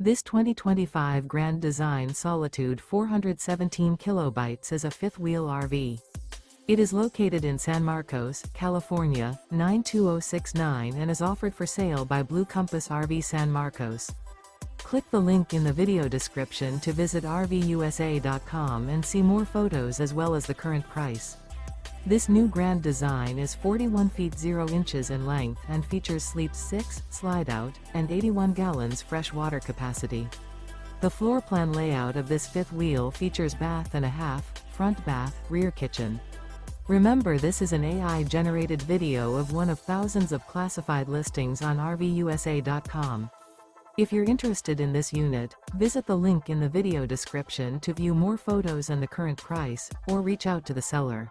This 2025 Grand Design Solitude 417 kilobytes is a fifth-wheel RV. It is located in San Marcos, California, 92069 and is offered for sale by Blue Compass RV San Marcos. Click the link in the video description to visit RVUSA.com and see more photos as well as the current price. This new Grand Design is 41 feet 0 inches in length and features sleep 6, Slideout, and 81 gallons fresh water capacity. The floor plan layout of this fifth wheel features bath and a half, front bath, rear kitchen. Remember, this is an AI-generated video of one of thousands of classified listings on RVUSA.com. If you're interested in this unit, visit the link in the video description to view more photos and the current price, or reach out to the seller.